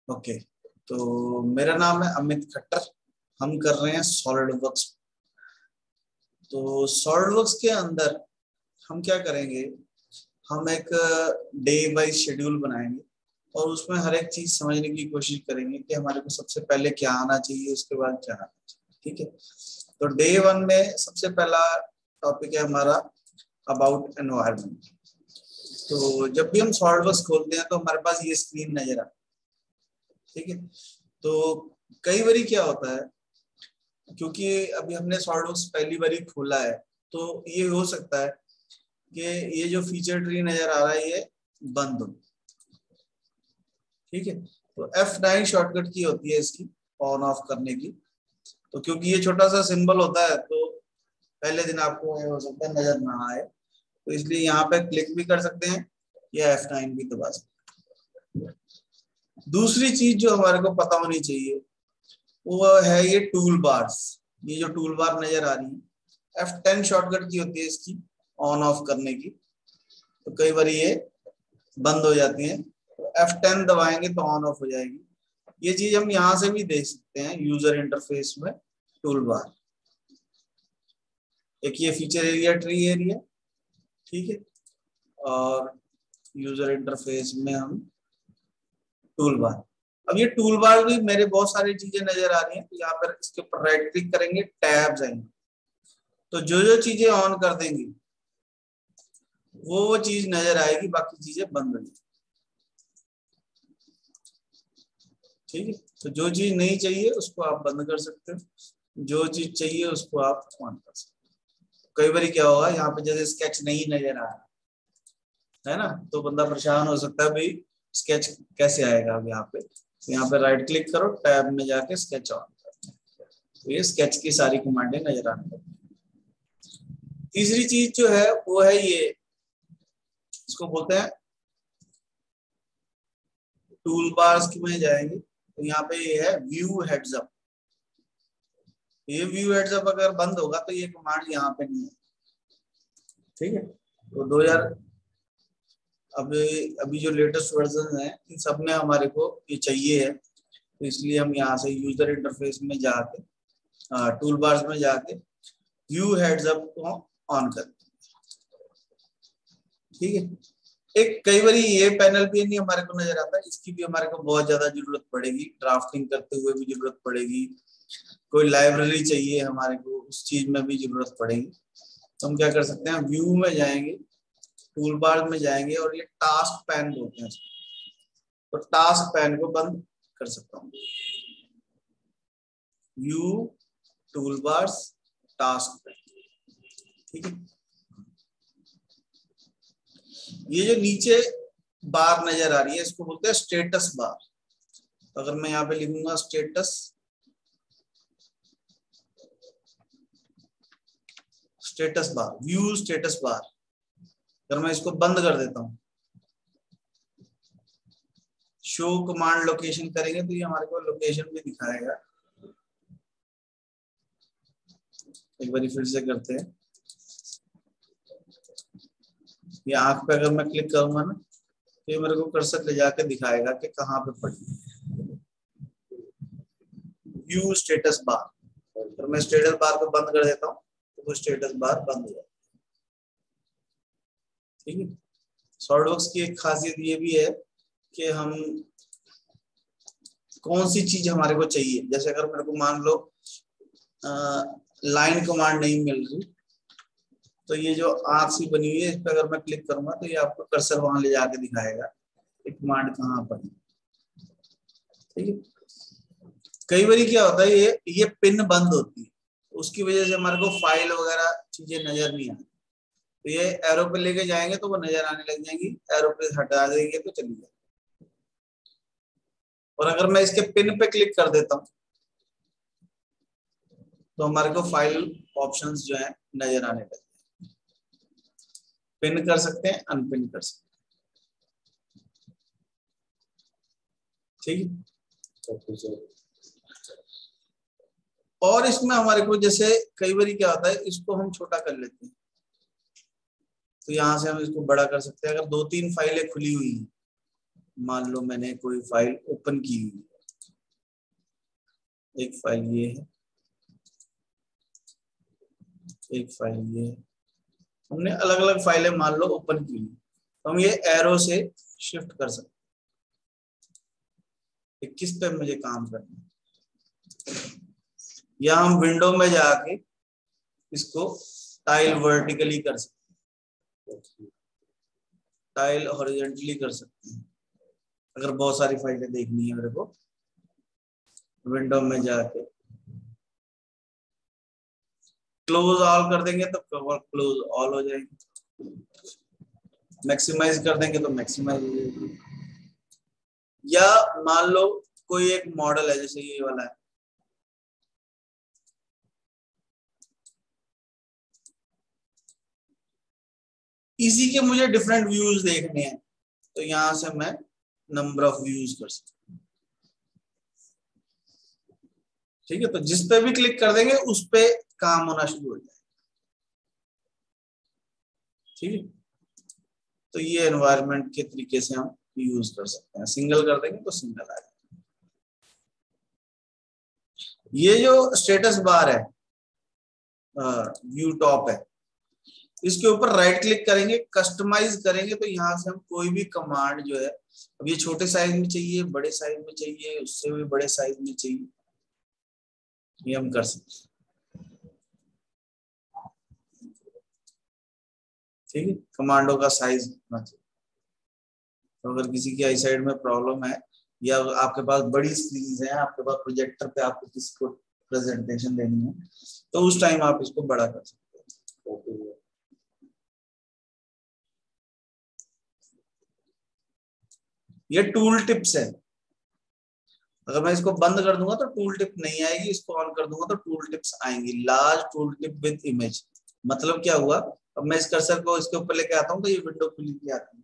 Okay, तो मेरा नाम है अमित खट्टर। हम कर रहे हैं सॉलिडवर्क्स। तो सॉलिडवर्क्स के अंदर हम क्या करेंगे, हम एक डे वाइज शेड्यूल बनाएंगे और उसमें हर एक चीज समझने की कोशिश करेंगे कि हमारे को सबसे पहले क्या आना चाहिए, उसके बाद क्या आना चाहिए। ठीक है, तो डे वन में सबसे पहला टॉपिक है हमारा अबाउट एनवायरनमेंट। तो जब भी हम सॉलिडवर्क्स खोलते हैं तो हमारे पास ये स्क्रीन नजर आता है। ठीक है, तो कई बारी क्या होता है, क्योंकि अभी हमने सॉलिडवर्क्स पहली बारी खोला है, तो ये हो सकता है कि ये जो फीचर ट्री नजर आ रहा है ये बंद हो। ठीक है, तो F9 शॉर्टकट की होती है इसकी ऑन ऑफ करने की। तो क्योंकि ये छोटा सा सिंबल होता है तो पहले दिन आपको हो सकता है नजर ना आए, तो इसलिए यहाँ पे क्लिक भी कर सकते हैं या F9 भी दबा सकते हैं। दूसरी चीज जो हमारे को पता होनी चाहिए वो है ये टूल बार्स। ये जो टूल बार नजर आ रही है F10 शॉर्टकट की होती है इसकी ऑन ऑफ करने की। तो कई बार ये बंद हो जाती है, तो F10 दबाएंगे तो ऑन ऑफ हो जाएगी। ये चीज हम यहाँ से भी देख सकते हैं यूजर इंटरफेस में। टूल बार एक ये फीचर एरिया ट्री एरिया, ठीक है, और यूजर इंटरफेस में हम टूल बार। अब ये टूल बार भी मेरे बहुत सारी चीजें नजर आ रही हैं, तो यहाँ पर इसके ऊपर राइट क्लिक करेंगे, टैब्स आएंगे, तो जो जो चीजें ऑन कर देंगी वो चीज नजर आएगी, बाकी चीजें बंद हो जाएगी। ठीक है, तो जो चीज नहीं चाहिए उसको आप बंद कर सकते हो, जो चीज चाहिए उसको आप ऑन कर सकते हो। कई बार क्या होगा, यहाँ पे जैसे स्केच नहीं नजर आ रहा है ना, तो बंदा परेशान हो सकता है भाई स्केच कैसे आएगा। अब यहाँ पे राइट क्लिक करो, टैब में जाके स्केच ऑन करो, तो ये स्केच की सारी कमांडें नजर आने लगती हैं। तीसरी चीज जो है वो है ये, इसको बोलते हैं टूल बार्स में जाएंगे तो यहाँ पे ये है व्यू हेड्स अप। ये व्यू हेड्स अप अगर बंद होगा तो ये कमांड यहाँ पे नहीं है। ठीक है, तो 2000 अभी जो लेटेस्ट वर्जन है इन सब में हमारे को ये चाहिए है, तो इसलिए हम यहाँ से यूजर इंटरफेस में जाके टूल बार्स में जाके व्यू हेड्स अप को ऑन करते हैं। ठीक है, एक कई बार ये पैनल भी नहीं हमारे को नजर आता, इसकी भी हमारे को बहुत ज्यादा जरूरत पड़ेगी, ड्राफ्टिंग करते हुए भी जरूरत पड़ेगी, कोई लाइब्रेरी चाहिए हमारे को उस चीज में भी जरूरत पड़ेगी। तो हम क्या कर सकते हैं, व्यू में जाएंगे, टूल बार में जाएंगे और ये टास्क पैन बोलते हैं, तो टास्क पैन को बंद कर सकता हूँ। View tool bars task pane. ठीक है, ये जो नीचे बार नजर आ रही है इसको बोलते हैं स्टेटस बार। तो अगर मैं यहाँ पे लिखूंगा status bar, view status bar, अगर मैं इसको बंद कर देता हूँ, शो कमांड लोकेशन करेंगे तो ये हमारे को लोकेशन भी दिखाएगा। एक बार फिर से करते हैं, ये आंख पे अगर मैं क्लिक करूंगा ना तो ये मेरे को कर्सर ले जाके दिखाएगा कि कहाँ पे पड़ी। व्यू स्टेटस बार, तो मैं स्टेटस बार को बंद कर देता हूँ तो वो स्टेटस बार बंद हो जाएगा। ठीक है, सॉलिडवर्क्स की एक खासियत ये भी है कि हम कौन सी चीज हमारे को चाहिए, जैसे अगर मेरे को मान लो लाइन कमांड नहीं मिल रही, तो ये जो आंख सी बनी हुई है इस पर अगर मैं क्लिक करूंगा तो ये आपको कर्सर वहां ले जाके दिखाएगा कि कमांड कहाँ पड़ी। ठीक है, कई बार क्या होता है ये पिन बंद होती है, उसकी वजह से हमारे को फाइल वगैरह चीजें नजर नहीं आती, तो ये एरो पे लेके जाएंगे तो वो नजर आने लग जाएंगी, एरो पे हटा देंगे तो चली जाएगी। और अगर मैं इसके पिन पे क्लिक कर देता हूँ तो हमारे को फाइल ऑप्शंस जो है नजर आने लगते हैं। पिन कर सकते हैं, अनपिन कर सकते हैं। ठीक है, और इसमें हमारे को जैसे कई बार क्या होता है, इसको हम छोटा कर लेते हैं तो यहाँ से हम इसको बड़ा कर सकते हैं। अगर 2-3 फाइलें खुली हुई हैं मान लो मैंने कोई फाइल ओपन की हुई है, एक फाइल ये है, एक फाइल ये है, हमने अलग अलग फाइलें मान लो ओपन की हुई, तो हम ये एरो से शिफ्ट कर सकते हैं किस पे मुझे काम करना है, या हम विंडो में जाके इसको टाइल वर्टिकली कर सकते हैं, टाइल हॉरिजॉन्टली कर सकते हैं। अगर बहुत सारी फाइलें देखनी है मेरे को, विंडो में जाके क्लोज ऑल कर देंगे तो क्लोज ऑल हो जाएंगे, मैक्सिमाइज कर देंगे तो मैक्सिमाइज हो जाएगी। या मान लो कोई एक मॉडल है, जैसे ये वाला है, इसी के मुझे डिफरेंट व्यूज देखने हैं, तो यहां से मैं नंबर ऑफ व्यूज कर सकता हूँ। ठीक है, तो जिस पे भी क्लिक कर देंगे उस पे काम होना शुरू हो जाएगा। ठीक है, तो ये एनवायरनमेंट के तरीके से हम यूज कर सकते हैं। सिंगल कर देंगे तो सिंगल आ जाएगा। ये जो स्टेटस बार है, व्यू टॉप है, इसके ऊपर राइट क्लिक करेंगे, कस्टमाइज करेंगे, तो यहाँ से हम कोई भी कमांड जो है, अब ये छोटे साइज में चाहिए, बड़े साइज में चाहिए, उससे भी बड़े साइज में चाहिए, ये हम कर सकते हैं। ठीक है, कमांडो का साइज होना चाहिए। तो अगर किसी की आई साइड में प्रॉब्लम है, या आपके पास बड़ी स्क्रीन है, आपके पास प्रोजेक्टर पे आपको किसी को प्रेजेंटेशन देनी है, तो उस टाइम आप इसको बड़ा कर सकते हैं। ये टूल टिप्स है। अगर मैं इसको बंद कर दूंगा तो टूल टिप नहीं आएगी, इसको ऑन कर दूंगा तो टूल टिप्स आएंगी। Large tool tip with image, मतलब क्या हुआ, अब मैं इस कर्सर को इसके ऊपर लेके आता हूँ तो ये विंडो खुली की आती है,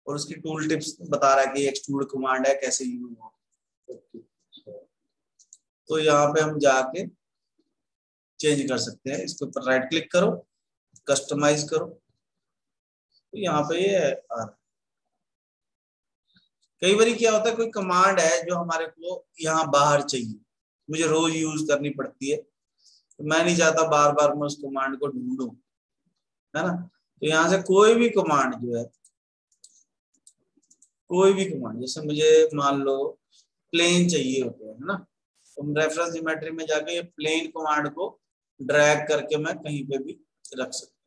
और उसकी टूल टिप्स बता रहा है कि एक्सट्रूड कमांड है, कैसे यूज हो। तो यहाँ पे हम जाके चेंज कर सकते हैं, इसके ऊपर राइट क्लिक करो, कस्टमाइज करो, तो यहाँ पे ये आ रहा है। कई बार क्या होता है, कोई कमांड है जो हमारे को यहाँ बाहर चाहिए, मुझे रोज यूज करनी पड़ती है, तो मैं नहीं चाहता बार बार मैं उस कमांड को ढूंढूं, है ना। तो यहाँ से कोई भी कमांड जो है, कोई भी कमांड, जैसे मुझे मान लो प्लेन चाहिए होते हैं, है ना, तो रेफरेंस ज्योमेट्री में जाके ये प्लेन कमांड को ड्रैग करके मैं कहीं पे भी रख सकता हूँ।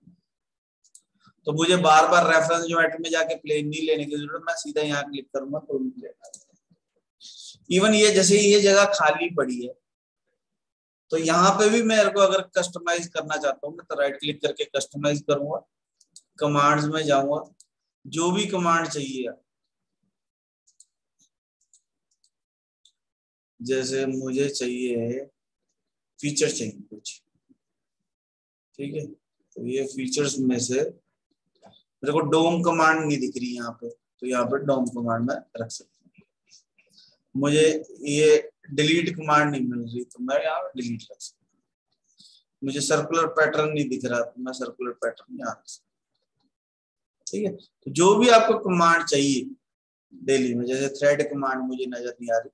तो मुझे बार बार रेफरेंस ज्योमेट्री में जाके प्लेन नहीं लेने की जरूरत, मैं सीधा यहाँ क्लिक करूंगा तो भी प्लेन आ जाएगा। इवन ये जैसे ये जगह खाली पड़ी है, तो यहाँ पे भी मेरे को अगर कस्टमाइज करना चाहता हूँ तो राइट क्लिक करके कस्टमाइज करूंगा, कमांड्स में जाऊंगा, जो भी कमांड चाहिए, जैसे मुझे चाहिए फीचर चाहिए कुछ, ठीक है, तो ये फीचर्स में से मेरे को डोम कमांड नहीं दिख रही यहाँ पे, तो यहाँ पे डोम कमांड में रख सकता हूँ। मुझे ये डिलीट कमांड नहीं मिल रही, तो मैं यहाँ डिलीट रख सकता हूँ। मुझे सर्कुलर पैटर्न नहीं दिख रहा, तो मैं सर्कुलर पैटर्न यहाँ रख सकता हूँ। ठीक है, तो जो भी आपको कमांड चाहिए डेली में, जैसे थ्रेड कमांड मुझे नजर नहीं आ रही,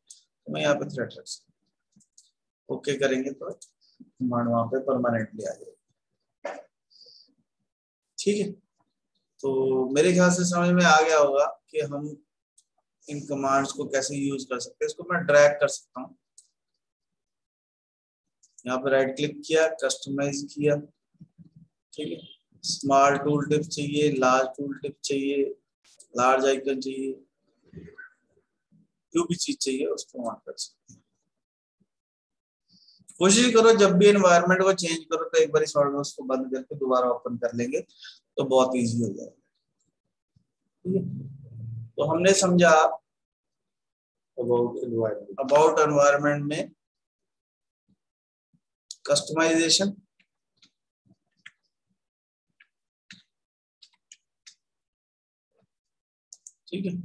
तो मैं यहाँ पे थ्रेड रख सकता हूँ। ओके करेंगे तो कमांड वहां पे परमानेंटली आ जाएगी। ठीक है, तो मेरे ख्याल से समझ में आ गया होगा कि हम इन कमांड्स को कैसे यूज कर सकते हैं। इसको मैं ड्रैग कर सकता हूँ, यहाँ पे राइट क्लिक किया, कस्टमाइज किया, ठीक है, स्मॉल टूल टिप चाहिए, लार्ज टूल टिप चाहिए, लार्ज आइकन चाहिए, जो भी चीज चाहिए उसको ऑन कर सकते हैं। कोशिश करो जब भी एनवायरनमेंट को चेंज करो तो एक बार सॉल्यूशंस को बंद करके दोबारा ओपन कर लेंगे तो बहुत इजी हो जाएगा। ठीक है, तो हमने समझा अबाउट एनवायरनमेंट में कस्टमाइजेशन, ठीक है।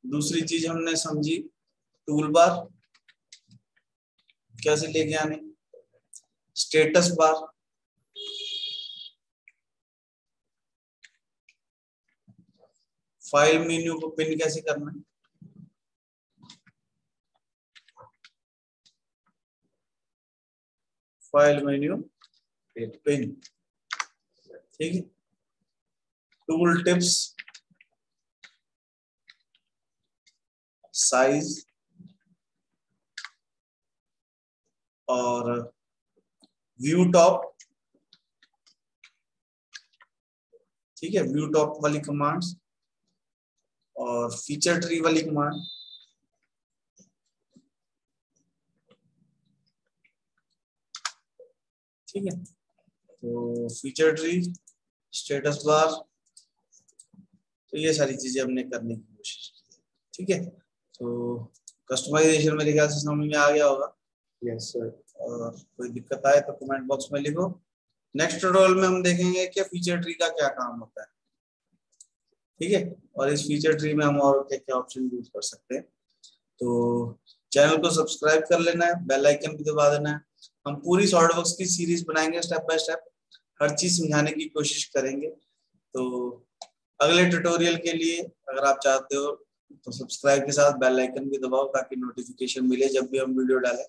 दूसरी चीज हमने समझी टूल बार कैसे लेके आने, स्टेटस बार, फाइल मेन्यू को पिन कैसे करना है, फाइल मेन्यू पिन, ठीक है। टूल टिप्स, साइज और व्यू टॉप, ठीक है, व्यू टॉप वाली कमांड्स और फीचर ट्री वाली कमांड, ठीक है। तो फीचर ट्री, स्टेटस बार, तो ये सारी चीजें हमने करने की कोशिश की, ठीक है। तो कस्टमाइजेशन मेरे ख्याल से समझ में आ गया होगा। Yes sir. और कोई दिक्कत आए तो कमेंट बॉक्स में लिखो। नेक्स्ट ट्यूटोरियल में हम देखेंगे कि फीचर ट्री का क्या काम होता है, ठीक है, और इस फीचर ट्री में हम और क्या क्या ऑप्शन यूज कर सकते हैं। तो चैनल को सब्सक्राइब कर लेना है, बेल आइकन भी दबा देना है। हम पूरी सॉलिडवर्क्स की सीरीज बनाएंगे, स्टेप बाय स्टेप हर चीज समझाने की कोशिश करेंगे। तो अगले ट्यूटोरियल के लिए अगर आप चाहते हो तो सब्सक्राइब के साथ बेल आइकन भी दबाओ ताकि नोटिफिकेशन मिले जब भी हम वीडियो डालें।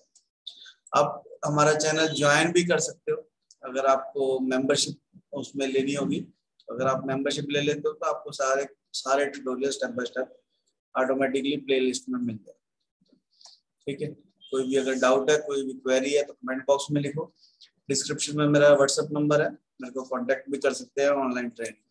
आप हमारा चैनल ज्वाइन भी कर सकते हो अगर आपको मेंबरशिप उसमें लेनी होगी। अगर आप मेंबरशिप ले लेते हो तो आपको सारे tutorial step by step automatically playlist में मिल जाए, ठीक है। कोई भी अगर डाउट है, कोई भी क्वेरी है तो कमेंट बॉक्स में लिखो। डिस्क्रिप्शन में मेरा व्हाट्सएप नंबर है, मेरे को कांटेक्ट भी कर सकते हैं ऑनलाइन ट्रेनिंग।